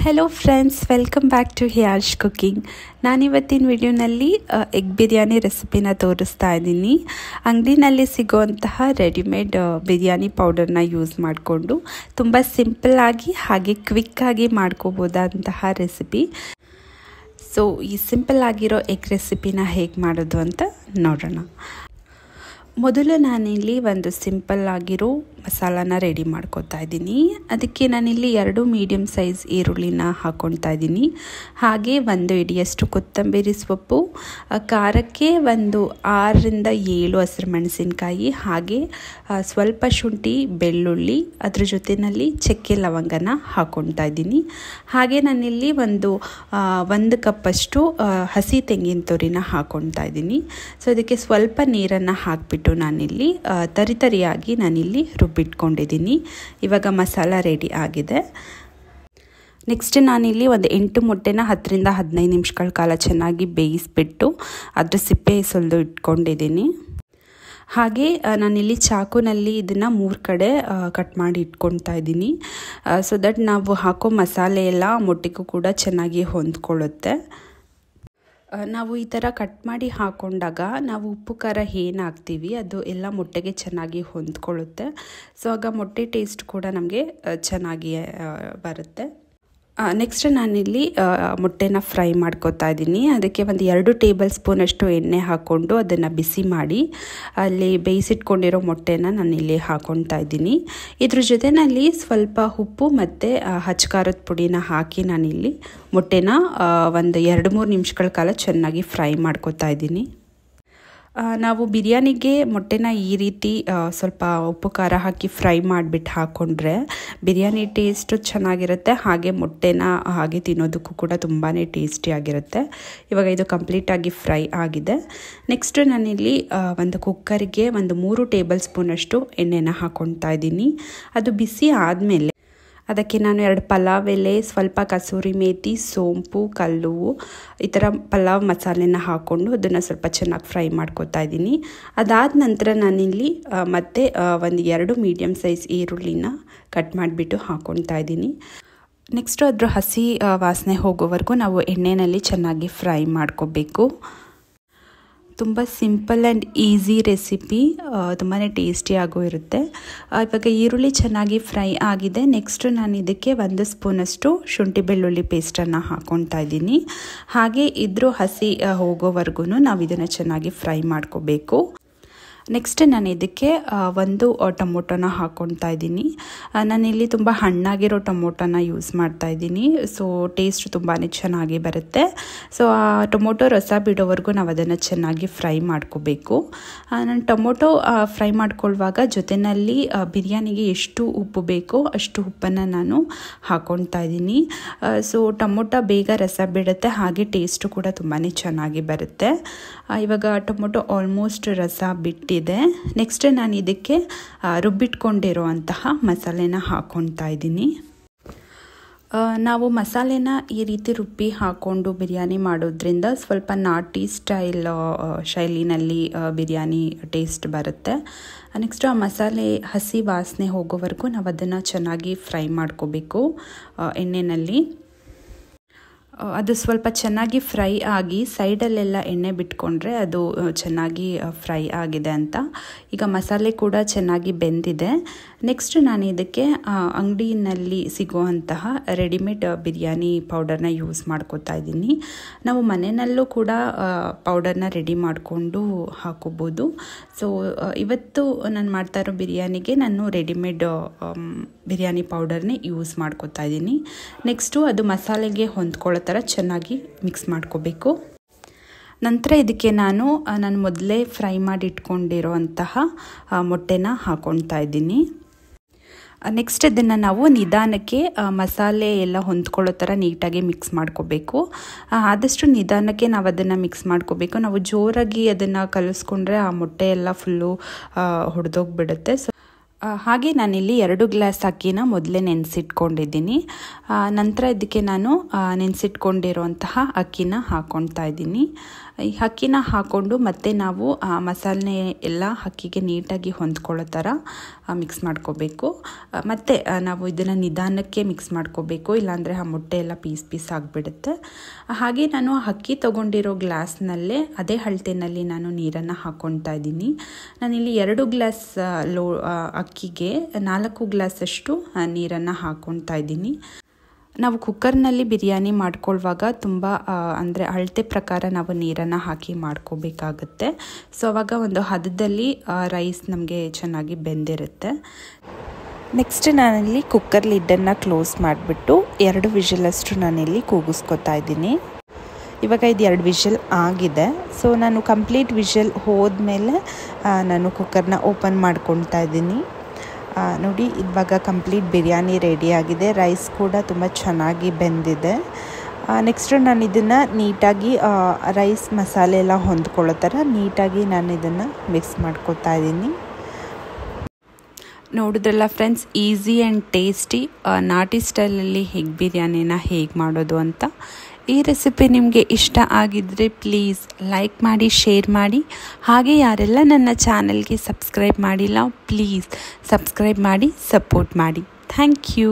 Hello friends, welcome back to Hiyash cooking. ನಾನಿವತ್ತಿನ ವಿಡಿಯೋನಲ್ಲಿ egg biryani ರೆಸಿಪಿನ ತೋರಿಸ್ತಾ ಇದ್ದೀನಿ. ಅಂಗಡಿನಲ್ಲಿ ಸಿಗೋವಂತಹ ರೆಡಿಮೇಡ್ ಬಿರಿಯಾನಿ ಪೌಡರ್ನ ಯೂಸ್ ಮಾಡಿಕೊಂಡು ತುಂಬ ಸಿಂಪಲ್ಲಾಗಿ ಹಾಗೆ ಕ್ವಿಕ್ಕಾಗಿ ಮಾಡ್ಕೋಬೋದಂತಹ ರೆಸಿಪಿ. ಸೊ ಈ ಸಿಂಪಲ್ ಆಗಿರೋ ಎಗ್ ರೆಸಿಪಿನ ಹೇಗೆ ಮಾಡೋದು ಅಂತ ನೋಡೋಣ. ಮೊದಲು ನಾನಿಲ್ಲಿ ಒಂದು ಸಿಂಪಲ್ ಆಗಿರೋ ಮಸಾಲಾನ ರೆಡಿ ಮಾಡ್ಕೊತಾ ಇದ್ದೀನಿ. ಅದಕ್ಕೆ ನಾನಿಲ್ಲಿ 2 ಮೀಡಿಯಮ್ ಸೈಜ್ ಈರುಳ್ಳಿನ ಹಾಕ್ಕೊಳ್ತಾ ಇದ್ದೀನಿ. ಹಾಗೆ 1 ಹಿಡಿಯಷ್ಟು ಕೊತ್ತಂಬರಿ ಸೊಪ್ಪು, ಖಾರಕ್ಕೆ 6 ರಿಂದ 7 ಹಸಿರು ಮೆಣಸಿನಕಾಯಿ, ಹಾಗೆ ಸ್ವಲ್ಪ ಶುಂಠಿ ಬೆಳ್ಳುಳ್ಳಿ, ಅದ್ರ ಜೊತೆಯಲ್ಲಿ ಚಕ್ಕೆ ಲವಂಗನ ಹಾಕ್ಕೊಳ್ತಾ ಇದ್ದೀನಿ. ಹಾಗೆ ನಾನಿಲ್ಲಿ ಒಂದು ಕಪ್ಪಷ್ಟು ಹಸಿ ತೆಂಗಿನ ತುರಿನ ಹಾಕ್ಕೊಳ್ತಾ ಇದ್ದೀನಿ. ಸೊ ಅದಕ್ಕೆ ಸ್ವಲ್ಪ ನೀರನ್ನು ಹಾಕಿಬಿಟ್ಟು ನಾನಿಲ್ಲಿ ತರಿಯಾಗಿ ನಾನಿಲ್ಲಿ ರುಬ್ಬಿಟ್ಕೊಂಡಿದ್ದೀನಿ. ಇವಾಗ ಮಸಾಲ ರೆಡಿ ಆಗಿದೆ. ನೆಕ್ಸ್ಟ್ ನಾನಿಲ್ಲಿ 8 ಮೊಟ್ಟೆನ 10 ರಿಂದ 15 ನಿಮಿಷಗಳ ಕಾಲ ಚೆನ್ನಾಗಿ ಬೇಯಿಸ್ಬಿಟ್ಟು ಅದ್ರ ಸಿಪ್ಪೆ ಸುಲಿದು ಇಟ್ಕೊಂಡಿದ್ದೀನಿ. ಹಾಗೆ ನಾನಿಲ್ಲಿ ಚಾಕುನಲ್ಲಿ ಇದನ್ನು 3 ಕಡೆ ಕಟ್ ಮಾಡಿ ಇಟ್ಕೊಳ್ತಾ ಇದ್ದೀನಿ. ಸೊ ದಟ್ ನಾವು ಹಾಕೋ ಮಸಾಲೆ ಎಲ್ಲ ಮೊಟ್ಟೆಗೂ ಕೂಡ ಚೆನ್ನಾಗಿ ಹೊಂದ್ಕೊಳ್ಳುತ್ತೆ. ನಾವು ಈ ಥರ ಕಟ್ ಮಾಡಿ ಹಾಕೊಂಡಾಗ ನಾವು ಉಪ್ಪು ಖಾರ ಏನು ಹಾಕ್ತೀವಿ ಅದು ಎಲ್ಲ ಮೊಟ್ಟೆಗೆ ಚೆನ್ನಾಗಿ ಹೊಂದ್ಕೊಳ್ಳುತ್ತೆ. ಸೊ ಆಗ ಮೊಟ್ಟೆ ಟೇಸ್ಟ್ ಕೂಡ ನಮಗೆ ಚೆನ್ನಾಗಿ ಬರುತ್ತೆ. ನೆಕ್ಸ್ಟ್ ನಾನಿಲ್ಲಿ ಮೊಟ್ಟೆನ ಫ್ರೈ ಮಾಡ್ಕೊತಾ ಇದ್ದೀನಿ. ಅದಕ್ಕೆ 2 ಟೇಬಲ್ ಸ್ಪೂನಷ್ಟು ಎಣ್ಣೆ ಹಾಕ್ಕೊಂಡು ಅದನ್ನು ಬಿಸಿ ಮಾಡಿ ಅಲ್ಲಿ ಬೇಯಿಸಿಟ್ಕೊಂಡಿರೋ ಮೊಟ್ಟೆನ ನಾನಿಲ್ಲಿ ಹಾಕ್ಕೊಳ್ತಾ ಇದ್ದೀನಿ. ಇದ್ರ ಜೊತೆಯಲ್ಲಿ ಸ್ವಲ್ಪ ಉಪ್ಪು ಮತ್ತು ಹಚ್ಕಾರದ ಪುಡಿನ ಹಾಕಿ ನಾನಿಲ್ಲಿ ಮೊಟ್ಟೆನ 2-3 ನಿಮಿಷಗಳ ಕಾಲ ಚೆನ್ನಾಗಿ ಫ್ರೈ ಮಾಡ್ಕೊತಾ ಇದ್ದೀನಿ. ನಾವು ಬಿರಿಯಾನಿಗೆ ಮೊಟ್ಟೆನ ಈ ರೀತಿ ಸ್ವಲ್ಪ ಉಪ್ಪು ಖಾರ ಹಾಕಿ ಫ್ರೈ ಮಾಡಿಬಿಟ್ಟು ಹಾಕ್ಕೊಂಡ್ರೆ ಬಿರಿಯಾನಿ ಟೇಸ್ಟು ಚೆನ್ನಾಗಿರುತ್ತೆ. ಹಾಗೆ ಮೊಟ್ಟೆನ ಹಾಗೆ ತಿನ್ನೋದಕ್ಕೂ ಕೂಡ ತುಂಬಾ ಟೇಸ್ಟಿಯಾಗಿರುತ್ತೆ. ಇವಾಗ ಇದು ಕಂಪ್ಲೀಟಾಗಿ ಫ್ರೈ ಆಗಿದೆ. ನೆಕ್ಸ್ಟ್ ನಾನಿಲ್ಲಿ ಒಂದು ಕುಕ್ಕರಿಗೆ 3 ಟೇಬಲ್ ಸ್ಪೂನಷ್ಟು ಎಣ್ಣೆನ ಹಾಕ್ಕೊಳ್ತಾ ಇದ್ದೀನಿ. ಅದು ಬಿಸಿ ಆದಮೇಲೆ ಅದಕ್ಕೆ ನಾನು 2 ಪಲಾವ್ ಎಲೆ, ಸ್ವಲ್ಪ ಕಸೂರಿ ಮೇಥಿ, ಸೋಂಪು, ಕಲ್ಲುವು ಈ ಥರ ಪಲಾವ್ ಮಸಾಲೆನ ಹಾಕ್ಕೊಂಡು ಅದನ್ನು ಸ್ವಲ್ಪ ಚೆನ್ನಾಗಿ ಫ್ರೈ ಮಾಡ್ಕೊತಾ ಇದ್ದೀನಿ. ಅದಾದ ನಂತರ ನಾನಿಲ್ಲಿ ಮತ್ತೆ 2 ಮೀಡಿಯಮ್ ಸೈಜ್ ಈರುಳ್ಳಿನ ಕಟ್ ಮಾಡಿಬಿಟ್ಟು ಹಾಕ್ಕೊಳ್ತಾ ಇದ್ದೀನಿ. ನೆಕ್ಸ್ಟು ಅದ್ರ ಹಸಿ ವಾಸನೆ ಹೋಗೋವರೆಗೂ ನಾವು ಎಣ್ಣೆಯಲ್ಲಿ ಚೆನ್ನಾಗಿ ಫ್ರೈ ಮಾಡ್ಕೋಬೇಕು. ತುಂಬ ಸಿಂಪಲ್ ಆ್ಯಂಡ್ ಈಸಿ ರೆಸಿಪಿ, ತುಂಬಾ ಟೇಸ್ಟಿಯಾಗೂ ಇರುತ್ತೆ. ಇವಾಗ ಈರುಳ್ಳಿ ಚೆನ್ನಾಗಿ ಫ್ರೈ ಆಗಿದೆ. ನೆಕ್ಸ್ಟ್ ನಾನು ಇದಕ್ಕೆ 1 ಸ್ಪೂನಷ್ಟು ಶುಂಠಿ ಬೆಳ್ಳುಳ್ಳಿ ಪೇಸ್ಟನ್ನು ಹಾಕ್ಕೊಳ್ತಾ ಇದ್ದೀನಿ. ಹಾಗೆ ಇದ್ರ ಹಸಿ ಹೋಗೋವರೆಗೂ ನಾವು ಇದನ್ನು ಚೆನ್ನಾಗಿ ಫ್ರೈ ಮಾಡ್ಕೋಬೇಕು. ನೆಕ್ಸ್ಟ್ ನಾನು ಇದಕ್ಕೆ 1 ಟೊಮೊಟೊನ ಹಾಕ್ಕೊಳ್ತಾ ಇದ್ದೀನಿ. ನಾನಿಲ್ಲಿ ತುಂಬ ಹಣ್ಣಾಗಿರೋ ಟೊಮೊಟೊನ ಯೂಸ್ ಮಾಡ್ತಾ ಇದ್ದೀನಿ. ಸೊ ಟೇಸ್ಟ್ ತುಂಬಾ ಚೆನ್ನಾಗಿ ಬರುತ್ತೆ. ಸೊ ಆ ಟೊಮೊಟೊ ರಸ ಬಿಡೋವರೆಗೂ ನಾವು ಅದನ್ನು ಚೆನ್ನಾಗಿ ಫ್ರೈ ಮಾಡ್ಕೋಬೇಕು. ನಾನು ಟೊಮೊಟೊ ಫ್ರೈ ಮಾಡ್ಕೊಳ್ಳುವಾಗ ಜೊತೆಯಲ್ಲಿ ಬಿರಿಯಾನಿಗೆ ಎಷ್ಟು ಉಪ್ಪು ಬೇಕೋ ಅಷ್ಟು ಉಪ್ಪನ್ನು ನಾನು ಹಾಕ್ಕೊಳ್ತಾ ಇದ್ದೀನಿ. ಸೊ ಟೊಮೊಟೊ ಬೇಗ ರಸ ಬಿಡುತ್ತೆ, ಹಾಗೆ ಟೇಸ್ಟು ಕೂಡ ತುಂಬಾ ಚೆನ್ನಾಗಿ ಬರುತ್ತೆ. ಇವಾಗ ಟೊಮೊಟೊ ಆಲ್ಮೋಸ್ಟ್ ರಸ ಬಿಟ್ಟಿದೆ. ನೆಕ್ಸ್ಟ್ ನಾನು ಇದಕ್ಕೆ ರುಬ್ಬಿಟ್ಕೊಂಡಿರುವಂತಹ ಮಸಾಲೆನ ಹಾಕ್ಕೊಳ್ತಾ ಇದ್ದೀನಿ. ನಾವು ಮಸಾಲೆನ ಈ ರೀತಿ ರುಬ್ಬಿ ಹಾಕ್ಕೊಂಡು ಬಿರಿಯಾನಿ ಮಾಡೋದ್ರಿಂದ ಸ್ವಲ್ಪ ನಾಟಿ ಶೈಲಿನಲ್ಲಿ ಬಿರಿಯಾನಿ ಟೇಸ್ಟ್ ಬರುತ್ತೆ. ನೆಕ್ಸ್ಟ್ ಆ ಮಸಾಲೆ ಹಸಿ ವಾಸನೆ ಹೋಗೋವರೆಗೂ ನಾವು ಅದನ್ನು ಚೆನ್ನಾಗಿ ಫ್ರೈ ಮಾಡ್ಕೋಬೇಕು ಎಣ್ಣೆಯಲ್ಲಿ. ಅದು ಸ್ವಲ್ಪ ಚೆನ್ನಾಗಿ ಫ್ರೈ ಆಗಿ ಸೈಡಲ್ಲೆಲ್ಲ ಎಣ್ಣೆ ಬಿಟ್ಕೊಂಡ್ರೆ ಅದು ಚೆನ್ನಾಗಿ ಫ್ರೈ ಆಗಿದೆ ಅಂತ. ಈಗ ಮಸಾಲೆ ಕೂಡ ಚೆನ್ನಾಗಿ ಬೆಂದಿದೆ. ನೆಕ್ಸ್ಟ್ ನಾನು ಇದಕ್ಕೆ ಅಂಗಡಿಯಲ್ಲಿ ಸಿಗುವಂತಹ ರೆಡಿಮೇಡ್ ಬಿರಿಯಾನಿ ಪೌಡರ್ನ ಯೂಸ್ ಮಾಡ್ಕೋತಾ ಇದ್ದೀನಿ. ನಾವು ಮನೆಯಲ್ಲೂ ಕೂಡ ಪೌಡರ್ನ ರೆಡಿ ಮಾಡಿಕೊಂಡು ಹಾಕೋಬೋದು. ಸೊ ಇವತ್ತು ನಾನು ಮಾಡ್ತಾ ಇರೋ ಬಿರಿಯಾನಿಗೆ ನಾನು ರೆಡಿಮೇಡ್ ಬಿರಿಯಾನಿ ಪೌಡರ್ನೇ ಯೂಸ್ ಮಾಡ್ಕೋತಾ ಇದ್ದೀನಿ. ನೆಕ್ಸ್ಟು ಅದು ಮಸಾಲೆಗೆ ಹೊಂದ್ಕೊಳ್ಳೋ ಥರ ಚೆನ್ನಾಗಿ ಮಿಕ್ಸ್ ಮಾಡ್ಕೋಬೇಕು. ನಂತರ ಇದಕ್ಕೆ ನಾನು ಮೊದಲೇ ಫ್ರೈ ಮಾಡಿ ಇಟ್ಕೊಂಡಿರೋಂತಹ ಮೊಟ್ಟೆನ ಹಾಕ್ಕೊಳ್ತಾ ಇದ್ದೀನಿ. ನೆಕ್ಸ್ಟ್ ಇದನ್ನು ನಾವು ನಿಧಾನಕ್ಕೆ ಮಸಾಲೆ ಎಲ್ಲ ಹೊಂದ್ಕೊಳ್ಳೋ ಥರ ನೀಟಾಗಿ ಮಿಕ್ಸ್ ಮಾಡ್ಕೋಬೇಕು. ಆದಷ್ಟು ನಿಧಾನಕ್ಕೆ ನಾವು ಅದನ್ನು ಮಿಕ್ಸ್ ಮಾಡ್ಕೋಬೇಕು. ನಾವು ಜೋರಾಗಿ ಅದನ್ನು ಕಲಿಸ್ಕೊಂಡ್ರೆ ಆ ಮೊಟ್ಟೆ ಎಲ್ಲ ಫುಲ್ಲು ಹೊಡೆದೋಗ್ಬಿಡುತ್ತೆ. ಸೊ ಹಾಗೆ ನಾನಿಲ್ಲಿ 2 ಗ್ಲಾಸ್ ಅಕ್ಕಿನ ಮೊದಲೇ ನೆನೆಸಿಟ್ಕೊಂಡಿದ್ದೀನಿ. ನಂತರ ಇದಕ್ಕೆ ನಾನು ನೆನೆಸಿಟ್ಕೊಂಡಿರೋಂತಹ ಅಕ್ಕಿನ ಹಾಕ್ಕೊಳ್ತಾ ಇದ್ದೀನಿ. ಈ ಅಕ್ಕಿನ ಹಾಕ್ಕೊಂಡು ಮತ್ತೆ ನಾವು ಮಸಾಲೆ ಎಲ್ಲ ಅಕ್ಕಿಗೆ ನೀಟಾಗಿ ಹೊಂದ್ಕೊಳ್ಳೋ ಥರ ಮಿಕ್ಸ್ ಮಾಡ್ಕೋಬೇಕು. ಮತ್ತು ನಾವು ಇದನ್ನು ನಿಧಾನಕ್ಕೆ ಮಿಕ್ಸ್ ಮಾಡ್ಕೋಬೇಕು, ಇಲ್ಲಾಂದರೆ ಆ ಮೊಟ್ಟೆ ಎಲ್ಲ ಪೀಸ್ ಆಗಿಬಿಡುತ್ತೆ. ಹಾಗೆ ನಾನು ಅಕ್ಕಿ ತೊಗೊಂಡಿರೋ ಗ್ಲಾಸ್ನಲ್ಲೇ ಅದೇ ಅಳತೆನಲ್ಲಿ ನಾನು ನೀರನ್ನು ಹಾಕ್ಕೊಳ್ತಾ ಇದ್ದೀನಿ. ನಾನಿಲ್ಲಿ 2 ಗ್ಲಾಸ್ ಅಕ್ಕಿಗೆ 4 ಗ್ಲಾಸಷ್ಟು ನೀರನ್ನು ಹಾಕ್ಕೊಳ್ತಾ ಇದ್ದೀನಿ. ನಾವು ಕುಕ್ಕರ್ನಲ್ಲಿ ಬಿರಿಯಾನಿ ಮಾಡ್ಕೊಳ್ಳುವಾಗ ತುಂಬ ಅಂದರೆ ಅಳತೆ ಪ್ರಕಾರ ನಾವು ನೀರನ್ನು ಹಾಕಿ ಮಾಡ್ಕೋಬೇಕಾಗುತ್ತೆ. ಸೊ ಆವಾಗ ಒಂದು ಹದದಲ್ಲಿ ರೈಸ್ ನಮಗೆ ಚೆನ್ನಾಗಿ ಬೆಂದಿರುತ್ತೆ. ನೆಕ್ಸ್ಟ್ ನಾನಿಲ್ಲಿ ಕುಕ್ಕರ್ ಲಿಡ್ಡನ್ನು ಕ್ಲೋಸ್ ಮಾಡಿಬಿಟ್ಟು 2 ವಿಷಲಷ್ಟು ನಾನಿಲ್ಲಿ ಕೂಗಿಸ್ಕೊತಾ ಇದ್ದೀನಿ. ಇವಾಗ ಇದು 2 ವಿಷಲ್ ಆಗಿದೆ. ಸೊ ನಾನು ಕಂಪ್ಲೀಟ್ ವಿಷಲ್ ಹೋದ್ಮೇಲೆ ನಾನು ಕುಕ್ಕರ್ನ ಓಪನ್ ಮಾಡ್ಕೊಳ್ತಾ ಇದ್ದೀನಿ. ನೋಡಿ, ಇವಾಗ ಕಂಪ್ಲೀಟ್ ಬಿರಿಯಾನಿ ರೆಡಿಯಾಗಿದೆ. ರೈಸ್ ಕೂಡ ತುಂಬ ಚೆನ್ನಾಗಿ ಬೆಂದಿದೆ. ನೆಕ್ಸ್ಟು ನಾನು ಇದನ್ನು ನೀಟಾಗಿ ರೈಸ್ ಮಸಾಲೆ ಎಲ್ಲ ಹೊಂದ್ಕೊಳ್ಳೋ ಥರ ನೀಟಾಗಿ ನಾನು ಇದನ್ನು ಮಿಕ್ಸ್ ಮಾಡ್ಕೊತಾ ಇದ್ದೀನಿ. ನೋಡಿದ್ರಲ್ಲ ಫ್ರೆಂಡ್ಸ್, ಈಸಿ ಆ್ಯಂಡ್ ಟೇಸ್ಟಿ ನಾಟಿ ಸ್ಟೈಲಲ್ಲಿ ಎಗ್ ಬಿರಿಯಾನಿನ ಹೇಗೆ ಮಾಡೋದು ಅಂತ. ಈ ರೆಸಿಪಿ ನಿಮಗೆ ಇಷ್ಟ ಆಗಿದ್ದರೆ ಪ್ಲೀಸ್ ಲೈಕ್ ಮಾಡಿ, ಶೇರ್ ಮಾಡಿ. ಹಾಗೆ ಯಾರೆಲ್ಲ ನನ್ನ ಚಾನಲ್ಗೆ ಸಬ್ಸ್ಕ್ರೈಬ್ ಮಾಡಿಲ್ಲ ಪ್ಲೀಸ್ ಸಬ್ಸ್ಕ್ರೈಬ್ ಮಾಡಿ, ಸಪೋರ್ಟ್ ಮಾಡಿ. Thank you.